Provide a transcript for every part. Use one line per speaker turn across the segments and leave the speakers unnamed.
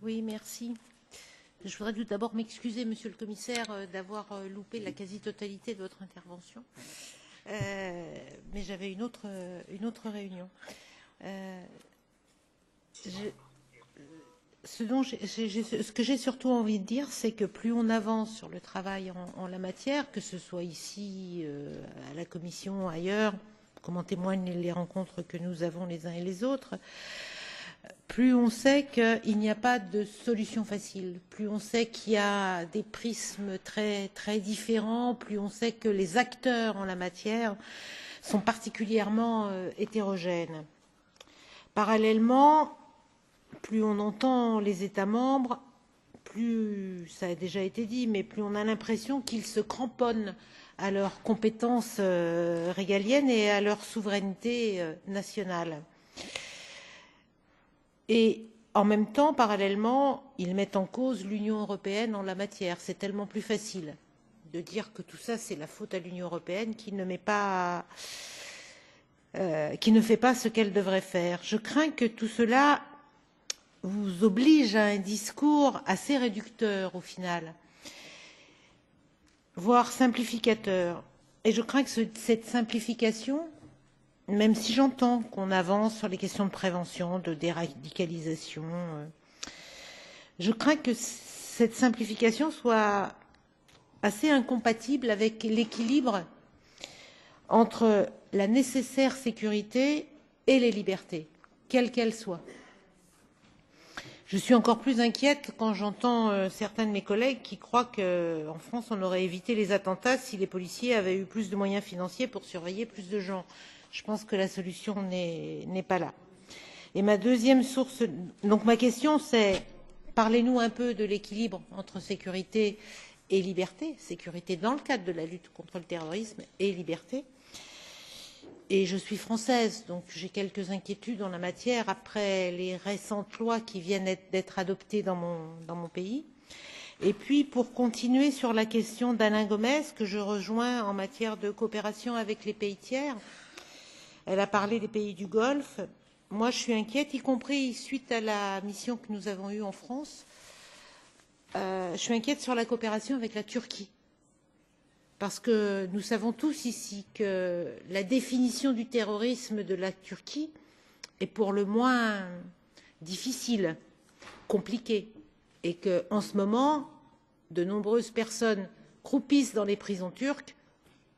Oui, merci. Je voudrais tout d'abord m'excuser, Monsieur le Commissaire, d'avoir loupé la quasi-totalité de votre intervention. Mais j'avais une autre réunion. Ce que j'ai surtout envie de dire, c'est que plus on avance sur le travail en la matière, que ce soit ici, à la Commission, ailleurs, comme en témoignent les rencontres que nous avons les uns et les autres, plus on sait qu'il n'y a pas de solution facile, plus on sait qu'il y a des prismes très, très différents, plus on sait que les acteurs en la matière sont particulièrement hétérogènes. Parallèlement, plus on entend les États membres, plus, ça a déjà été dit, mais plus on a l'impression qu'ils se cramponnent à leurs compétences régaliennes et à leur souveraineté nationale. Et en même temps, parallèlement, ils mettent en cause l'Union européenne en la matière. C'est tellement plus facile de dire que tout ça, c'est la faute à l'Union européenne qui ne fait pas ce qu'elle devrait faire. Je crains que tout cela vous oblige à un discours assez réducteur au final, voire simplificateur. Et je crains que cette simplification, même si j'entends qu'on avance sur les questions de prévention, de déradicalisation, je crains que cette simplification soit assez incompatible avec l'équilibre entre la nécessaire sécurité et les libertés, quelles qu'elles soient. Je suis encore plus inquiète quand j'entends certains de mes collègues qui croient qu'en France, on aurait évité les attentats si les policiers avaient eu plus de moyens financiers pour surveiller plus de gens. Je pense que la solution n'est pas là. Et ma deuxième source, donc ma question c'est, parlez-nous un peu de l'équilibre entre sécurité et liberté, sécurité dans le cadre de la lutte contre le terrorisme et liberté. Et je suis française, donc j'ai quelques inquiétudes en la matière après les récentes lois qui viennent d'être adoptées dans mon pays. Et puis, pour continuer sur la question d'Alain Gomes, que je rejoins en matière de coopération avec les pays tiers, elle a parlé des pays du Golfe. Moi, je suis inquiète, y compris suite à la mission que nous avons eue en France. Je suis inquiète sur la coopération avec la Turquie. Parce que nous savons tous ici que la définition du terrorisme de la Turquie est pour le moins difficile, compliquée, et qu'en ce moment, de nombreuses personnes croupissent dans les prisons turques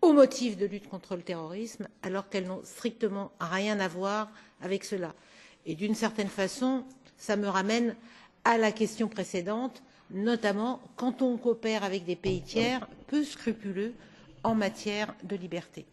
au motif de lutte contre le terrorisme, alors qu'elles n'ont strictement rien à voir avec cela. Et d'une certaine façon, ça me ramène à la question précédente, notamment quand on coopère avec des pays tiers peu scrupuleux en matière de liberté.